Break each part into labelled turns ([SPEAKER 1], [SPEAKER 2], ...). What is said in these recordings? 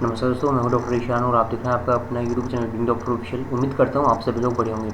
[SPEAKER 1] नमस्कार दोस्तों, मैं हूं डॉक्टर ईशान और आप देख रहे हैं आपका अपना YouTube channel Being Doctor Official. उम्मीद करता हूं आप सभी लोग बढ़िया होंगे।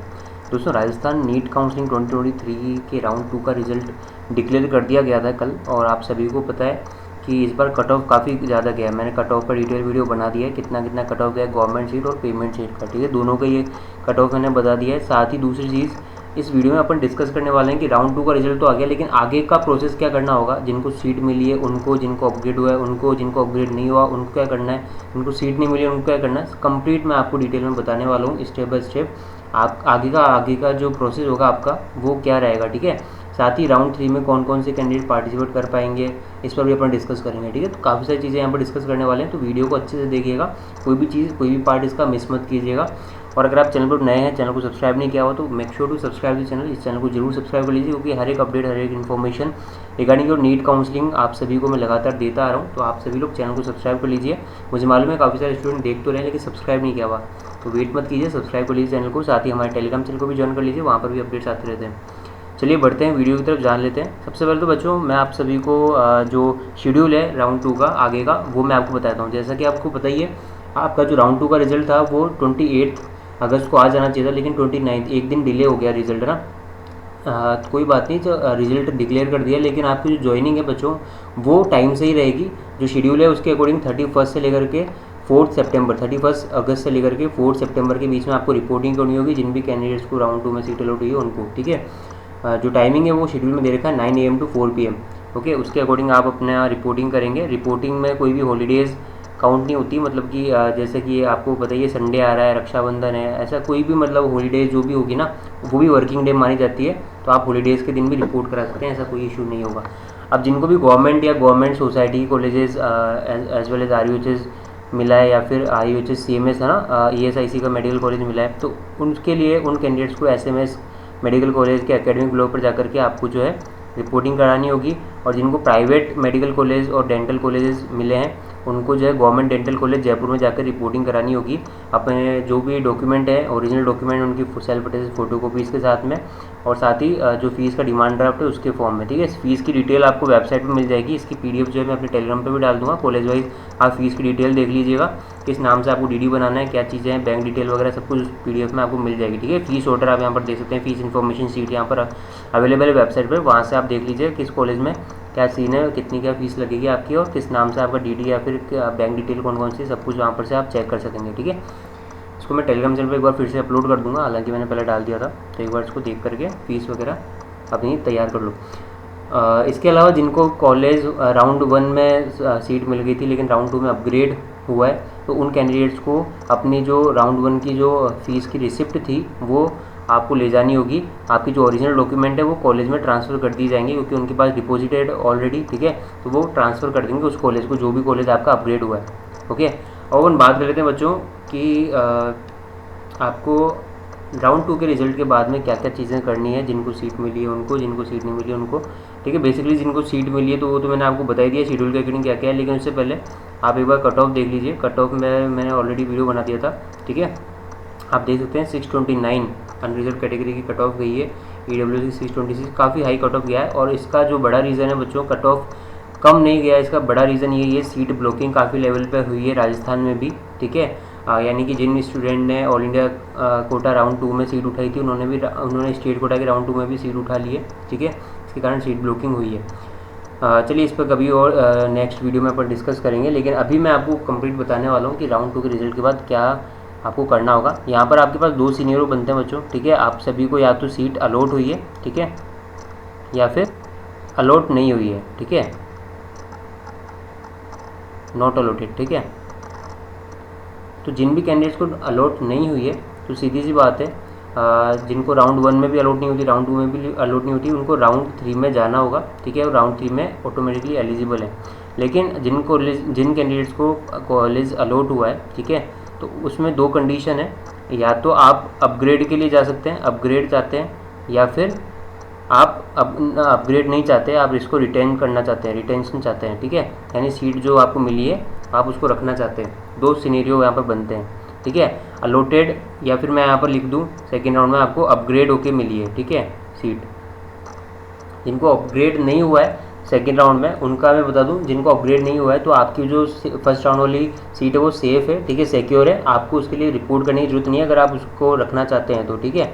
[SPEAKER 1] दोस्तों, राजस्थान नीट काउंसलिंग 2023 के राउंड 2 का रिजल्ट डिक्लेयर कर दिया गया था कल, और आप सभी को पता है कि इस बार कट ऑफ काफ़ी ज़्यादा गया है। मैंने कट ऑफ पर डिटेल वीडियो बना दिया है, कितना कितना कट ऑफ गया है गवर्नमेंट सीट और पेमेंट सीट का। ठीक है, दोनों का ये कट ऑफ मैंने बता दिया है। साथ ही दूसरी चीज़, इस वीडियो में अपन डिस्कस करने वाले हैं कि राउंड 2 का रिजल्ट तो आ गया, लेकिन आगे का प्रोसेस क्या करना होगा। जिनको सीट मिली है उनको, जिनको अपग्रेड हुआ है उनको, जिनको अपग्रेड नहीं हुआ उनको क्या करना है, उनको सीट नहीं मिली उनको क्या करना है, कंप्लीट मैं आपको डिटेल में बताने वाला हूँ स्टेप बाय स्टेप। आप आगे का जो प्रोसेस होगा आपका वो क्या रहेगा। ठीक है, साथ ही राउंड 3 में कौन कौन से कैंडिडेट पार्टिसिपेट कर पाएंगे इस पर भी अपन डिस्कस करेंगे। ठीक है, तो काफ़ी सारी चीज़ें यहाँ पर डिस्कस करने वाले हैं, तो वीडियो को अच्छे से देखिएगा। कोई भी चीज़, कोई भी पार्ट इसका मिस मत कीजिएगा। और अगर आप चैनल पर नए हैं, चैनल को सब्सक्राइब नहीं किया हुआ तो make sure to subscribe this channel. इस चैनल को जरूर सब्सक्राइब कर लीजिए, क्योंकि हर एक अपडेट, हर एक information regarding your NEET counselling आप सभी को मैं लगातार देता आ रहा हूँ। तो आप सभी लोग चैनल को सब्सक्राइब कर लीजिए। मुझे मालूम है काफ़ी सारे स्टूडेंट देख तो रहे हैं लेकिन सब्सक्राइब नहीं किया हुआ, तो वेट मत कीजिए, सब्सक्राइब कर लीजिए चैनल को। साथ ही हमारे टेलीग्राम चैनल को भी ज्वाइन कर लीजिए, वहाँ पर भी अपडेट्स आते रहते हैं। चलिए बढ़ते हैं, वीडियो की तरफ जान लेते हैं। सबसे पहले तो बच्चों, मैं आप सभी को जो शेड्यूल है राउंड 2 का आगे का वो मैं आपको बताता हूँ। जैसा कि आपको पता ही है, आपका जो राउंड 2 का रिजल्ट था वो 28 अगस्त को आ जाना चाहिए था, लेकिन 29 एक दिन डिले हो गया रिजल्ट ना। कोई बात नहीं, जो रिजल्ट डिक्लेयर कर दिया, लेकिन आपकी जो ज्वाइनिंग है बच्चों वो टाइम से ही रहेगी। जो शेड्यूल है उसके अकॉर्डिंग 31 से लेकर के 4 सितंबर, 31 अगस्त से लेकर के 4 सितंबर के बीच में आपको रिपोर्टिंग करनी होगी, जिन भी कैंडिडेट्स को राउंड 2 में सीट अलॉट हुई है उनको। ठीक है, जो टाइमिंग है वो शेड्यूल में दे रखा है 9 AM to 4 PM। ओके, उसके अकॉर्डिंग आप अपना रिपोर्टिंग करेंगे। रिपोर्टिंग में कोई भी हॉलीडेज़ काउंट नहीं होती, मतलब कि जैसे कि आपको बताइए संडे आ रहा है, रक्षाबंधन है, ऐसा कोई भी मतलब हॉलीडेज़ जो भी होगी ना वो भी वर्किंग डे मानी जाती है। तो आप हॉलीडेज़ के दिन भी रिपोर्ट करा सकते हैं, ऐसा कोई इशू नहीं होगा। अब जिनको भी गवर्नमेंट या government society colleges as well as RUHS मिला है, या फिर RUHS CMS है ना, ESIC का मेडिकल कॉलेज मिला है, तो उनके लिए, उन कैंडिडेट्स को SMS मेडिकल कॉलेज के एकेडमिक ब्लॉग पर जाकर के आपको जो है रिपोर्टिंग करानी होगी। और जिनको प्राइवेट मेडिकल कॉलेज और डेंटल कॉलेजेस मिले हैं उनको जो है गवर्नमेंट डेंटल कॉलेज जयपुर में जाकर रिपोर्टिंग करानी होगी। अपने जो भी डॉक्यूमेंट है, ओरिजिनल डॉक्यूमेंट, उनकी सेल्फ अटेस्टेड फोटोकॉपीज़ के साथ में, और साथ ही जो फीस का डिमांड ड्राफ्ट है उसके फॉर्म में। ठीक है, फीस की डिटेल आपको वेबसाइट पर मिल जाएगी। इसकी PDF जो है मैं अपने टेलीग्राम पर भी डाल दूँगा। कॉलेज वाइज आप फीस की डिटेल देख लीजिएगा, किस नाम से आपको DD बनाना है, क्या चीज़ें हैं, बैंक डिटेल वगैरह सब कुछ PDF में आपको मिल जाएगी। ठीक है, फीस ऑर्डर आप यहाँ पर देख सकते हैं, फीस इन्फॉर्मेशन सीट यहाँ पर अवेलेबल है वेबसाइट पर, वहाँ से आप देख लीजिए किस कॉलेज में क्या सीन है, कितनी क्या फीस लगेगी आपकी, और किस नाम से आपका DD या फिर बैंक डिटेल कौन कौन सी, सब कुछ वहाँ पर से आप चेक कर सकेंगे। ठीक है, इसको मैं टेलीग्राम चैनल पर एक बार फिर से अपलोड कर दूँगा, हालांकि मैंने पहले डाल दिया था, तो एक बार इसको देख करके फीस वगैरह अपनी तैयार कर लो। इसके अलावा जिनको कॉलेज राउंड 1 में सीट मिल गई थी लेकिन राउंड 2 में अपग्रेड हुआ है, तो उन कैंडिडेट्स को अपनी जो राउंड 1 की जो फीस की रिसिप्ट थी वो आपको ले जानी होगी। आपकी जो ओरिजिनल डॉक्यूमेंट है वो कॉलेज में ट्रांसफ़र कर दी जाएंगे, क्योंकि उनके पास डिपॉजिटेड ऑलरेडी। ठीक है, तो वो ट्रांसफ़र कर देंगे उस कॉलेज को, जो भी कॉलेज आपका अपग्रेड हुआ है। ओके, और हम बात कर लेते हैं बच्चों कि आपको राउंड 2 के रिजल्ट के बाद में क्या क्या चीज़ें करनी है। जिनको सीट मिली है उनको, जिनको सीट नहीं मिली है उनको। ठीक है, बेसिकली जिनको सीट मिली है तो वो तो मैंने आपको बता ही दिया शेड्यूल के अकॉर्डिंग क्या क्या है, लेकिन उससे पहले आप एक बार कट ऑफ देख लीजिए। कट ऑफ में मैंने ऑलरेडी वीडियो बना दिया था। ठीक है, आप देख सकते हैं 629 अनरिजर्व कैटेगरी की कट ऑफ गई है। EWC 626 काफ़ी हाई कट ऑफ गया है, और इसका जो बड़ा रीज़न है बच्चों, कट ऑफ कम नहीं गया, इसका बड़ा रीज़न ये सीट ब्लॉकिंग काफ़ी लेवल पे हुई है राजस्थान में भी। ठीक है, यानी कि जिन स्टूडेंट ने ऑल इंडिया कोटा राउंड 2 में सीट उठाई थी उन्होंने स्टेट कोटा के राउंड 2 में भी सीट उठा ली है। ठीक है, इसके कारण सीट ब्लॉकिंग हुई है। चलिए इस पर कभी और नेक्स्ट वीडियो में अपन डिस्कस करेंगे, लेकिन अभी मैं आपको कंप्लीट बताने वाला हूँ कि राउंड 2 के रिजल्ट के बाद क्या आपको करना होगा। यहाँ पर आपके पास 2 सिनेरियो बनते हैं बच्चों। ठीक है, आप सभी को या तो सीट अलॉट हुई है, ठीक है, या फिर अलॉट नहीं हुई है। ठीक है, नॉट अलॉटेड। ठीक है, तो जिन भी कैंडिडेट्स को अलॉट नहीं हुई है तो सीधी सी बात है, जिनको राउंड 1 में भी अलॉट नहीं होती, राउंड 2 में भी अलॉट नहीं होती, उनको राउंड 3 में जाना होगा। ठीक है, और राउंड 3 में ऑटोमेटिकली एलिजिबल है। लेकिन जिन कैंडिडेट्स को कॉलेज अलॉट हुआ है, ठीक है, तो उसमें 2 कंडीशन है। या तो आप अपग्रेड के लिए जा सकते हैं, अपग्रेड चाहते हैं, या फिर आप अपग्रेड नहीं चाहते, आप इसको रिटेन करना चाहते हैं, रिटेंशन चाहते हैं। ठीक है, यानी सीट जो आपको मिली है आप उसको रखना चाहते हैं। 2 सिनेरियो यहाँ पर बनते हैं। ठीक है, अलॉटेड, या फिर मैं यहाँ पर लिख दूँ सेकेंड राउंड में आपको अपग्रेड होके मिली है। ठीक है, सीट जिनको अपग्रेड नहीं हुआ है सेकेंड राउंड में, उनका मैं बता दूं जिनको अपग्रेड नहीं हुआ है तो आपकी जो फर्स्ट राउंड वाली सीट है वो सेफ़ है, ठीक है, सिक्योर है, आपको उसके लिए रिपोर्ट करने की जरूरत नहीं है अगर आप उसको रखना चाहते हैं तो, ठीक है।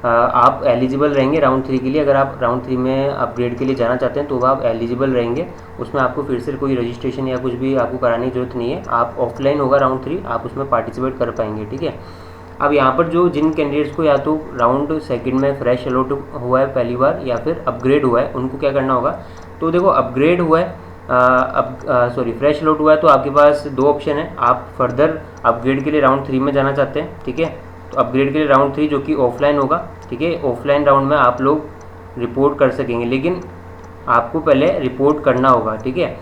[SPEAKER 1] आप एलिजिबल रहेंगे राउंड 3 के लिए। अगर आप राउंड 3 में अपग्रेड के लिए जाना चाहते हैं तो आप एलिजिबल रहेंगे, उसमें आपको फिर से कोई रजिस्ट्रेशन या कुछ भी आपको कराने की जरूरत नहीं है। आप ऑफलाइन होगा राउंड 3, आप उसमें पार्टिसिपेट कर पाएंगे, ठीक है। अब यहाँ पर जो जिन कैंडिडेट्स को या तो राउंड सेकंड में फ्रेश अलॉट हुआ है पहली बार या फिर अपग्रेड हुआ है, उनको क्या करना होगा, तो देखो अपग्रेड हुआ है फ्रेश अलॉट हुआ है तो आपके पास दो ऑप्शन है। आप फर्दर अपग्रेड के लिए राउंड 3 में जाना चाहते हैं, ठीक है, तो अपग्रेड के लिए राउंड 3 जो कि ऑफलाइन होगा, ठीक है, ऑफलाइन राउंड में आप लोग रिपोर्ट कर सकेंगे, लेकिन आपको पहले रिपोर्ट करना होगा, ठीक है।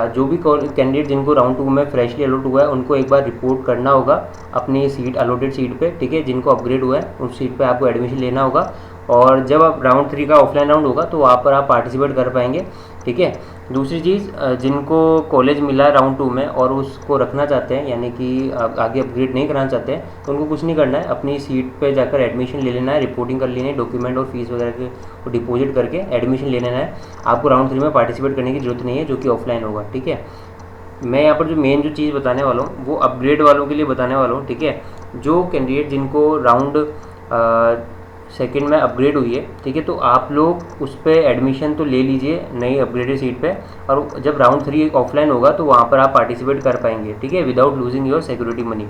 [SPEAKER 1] जो भी कैंडिडेट जिनको राउंड 2 में फ्रेशली अलॉट हुआ है उनको एक बार रिपोर्ट करना होगा अपनी सीट, अलॉटेड सीट पे, ठीक है। जिनको अपग्रेड हुआ है उस सीट पे आपको एडमिशन लेना होगा, और जब आप राउंड 3 का ऑफलाइन राउंड होगा तो वहाँ पर आप पार्टिसिपेट कर पाएंगे, ठीक है। दूसरी चीज़, जिनको कॉलेज मिला है राउंड 2 में और उसको रखना चाहते हैं, यानी कि आगे अपग्रेड नहीं कराना चाहते हैं, तो उनको कुछ नहीं करना है, अपनी सीट पे जाकर एडमिशन ले लेना है, रिपोर्टिंग कर लेनी है, डॉक्यूमेंट और फीस वगैरह को डिपॉजिट करके एडमिशन ले लेना है। आपको राउंड 3 में पार्टिसिपेट करने की जरूरत नहीं है, जो कि ऑफलाइन होगा, ठीक है। मैं यहाँ पर जो मेन जो चीज़ बताने वाला हूँ वो अपग्रेड वालों के लिए बताने वाला हूँ, ठीक है। जो कैंडिडेट जिनको राउंड सेकंड में अपग्रेड हुई है, ठीक है, तो आप लोग उस पर एडमिशन तो ले लीजिए नई अपग्रेडेड सीट पे, और जब राउंड 3 ऑफलाइन होगा तो वहाँ पर आप पार्टिसिपेट कर पाएंगे, ठीक है, without losing your security money.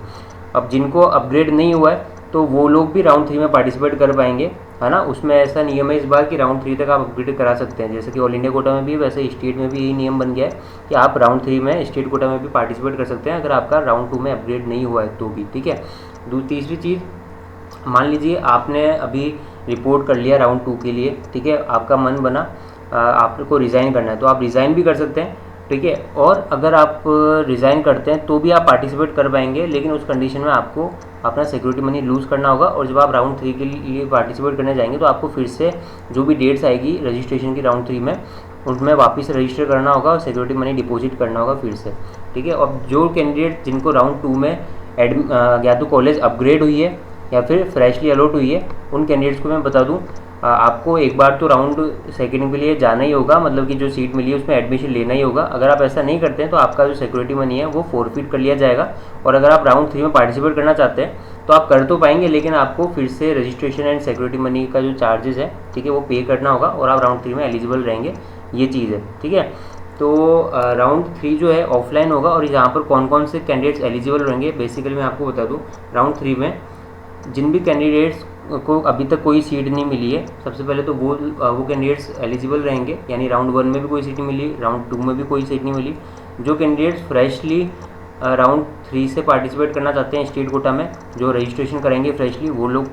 [SPEAKER 1] अब जिनको अपग्रेड नहीं हुआ है तो वो लोग भी राउंड 3 में पार्टिसिपेट कर पाएंगे, है ना। उसमें ऐसा नियम है इस बार कि राउंड 3 तक आप अपग्रेड करा सकते हैं, जैसे कि ऑल इंडिया कोटा में भी, वैसे स्टेट में भी यही नियम बन गया है कि आप राउंड 3 में स्टेट कोटा में भी पार्टिसिपेट कर सकते हैं अगर आपका राउंड 2 में अपग्रेड नहीं हुआ है तो भी, ठीक है। तीसरी चीज़, मान लीजिए आपने अभी रिपोर्ट कर लिया राउंड 2 के लिए, ठीक है, आपका मन बना आपको रिज़ाइन करना है तो आप रिज़ाइन भी कर सकते हैं, ठीक है। और अगर आप रिज़ाइन करते हैं तो भी आप पार्टिसिपेट कर पाएंगे, लेकिन उस कंडीशन में आपको अपना सिक्योरिटी मनी लूज़ करना होगा, और जब आप राउंड 3 के लिए पार्टिसिपेट करने जाएंगे तो आपको फिर से जो भी डेट्स आएगी रजिस्ट्रेशन की राउंड 3 में, उनमें वापस रजिस्टर करना होगा और सिक्योरिटी मनी डिपॉजिट करना होगा फिर से, ठीक है। अब जो कैंडिडेट जिनको राउंड 2 में या तो कॉलेज अपग्रेड हुई है या फिर फ्रेशली अलॉट हुई है, उन कैंडिडेट्स को मैं बता दूं आपको एक बार तो राउंड सेकंड के लिए जाना ही होगा, मतलब कि जो सीट मिली है उसमें एडमिशन लेना ही होगा। अगर आप ऐसा नहीं करते हैं तो आपका जो सिक्योरिटी मनी है वो फोरफिट कर लिया जाएगा, और अगर आप राउंड 3 में पार्टिसिपेट करना चाहते हैं तो आप कर तो पाएंगे, लेकिन आपको फिर से रजिस्ट्रेशन एंड सिक्योरिटी मनी का जो चार्जेस है, ठीक है, वो पे करना होगा, और आप राउंड 3 में एलिजिबल रहेंगे, ये चीज़ है, ठीक है। तो राउंड 3 जो है ऑफलाइन होगा, और यहाँ पर कौन कौन से कैंडिडेट्स एलिजिबल रहेंगे बेसिकली मैं आपको बता दूँ। राउंड 3 में जिन भी कैंडिडेट्स को अभी तक कोई सीट नहीं मिली है, सबसे पहले तो वो कैंडिडेट्स एलिजिबल रहेंगे, यानी राउंड 1 में भी कोई सीट नहीं मिली, राउंड 2 में भी कोई सीट नहीं मिली। जो कैंडिडेट्स फ्रेशली राउंड 3 से पार्टिसिपेट करना चाहते हैं स्टेट कोटा में, जो रजिस्ट्रेशन करेंगे फ्रेशली, वो लोग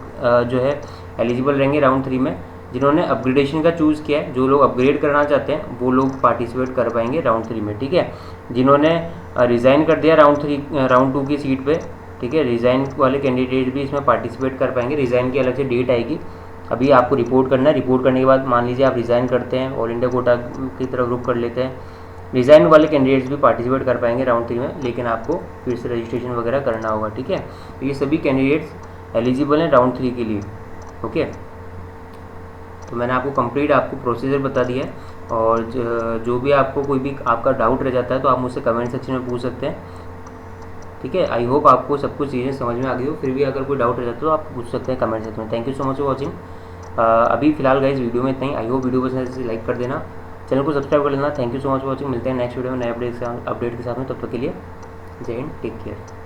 [SPEAKER 1] जो है एलिजिबल रहेंगे राउंड 3 में। जिन्होंने अपग्रेडेशन का चूज़ किया है, जो लोग अपग्रेड करना चाहते हैं, वो लोग पार्टिसिपेट कर पाएंगे राउंड 3 में, ठीक है। जिन्होंने रिज़ाइन कर दिया राउंड 2 की सीट पे, ठीक है, रिज़ाइन वाले कैंडिडेट भी इसमें पार्टिसिपेट कर पाएंगे। रिज़ाइन की अलग से डेट आएगी, अभी आपको रिपोर्ट करना है। रिपोर्ट करने के बाद मान लीजिए आप रिज़ाइन करते हैं, ऑल इंडिया कोटा की तरफ ग्रुप कर लेते हैं, रिज़ाइन वाले कैंडिडेट्स भी पार्टिसिपेट कर पाएंगे राउंड 3 में, लेकिन आपको फिर से रजिस्ट्रेशन वगैरह करना होगा, ठीक है। तो ये सभी कैंडिडेट्स एलिजिबल हैं राउंड 3 के लिए, ओके। तो मैंने आपको कंप्लीट आपको प्रोसीजर बता दिया है, और जो भी आपको कोई भी आपका डाउट रह जाता है तो आप मुझसे कमेंट सेक्शन में पूछ सकते हैं, ठीक है। आई होप आपको सब कुछ चीज़ें समझ में आ गई हो, फिर भी अगर कोई डाउट रह जाता है तो आप पूछ सकते हैं कमेंट सेक्शन में। Thank you so much for watching. अभी फिलहाल गाइस वीडियो में इतना ही। आई होप वीडियो पसंद है लाइक कर देना, चैनल को सब्सक्राइब कर लेना। Thank you so much for watching. मिलते हैं नेक्स्ट वीडियो में नए अपडेट के साथ में, तब तक के लिए जय हिंद, टेक केयर।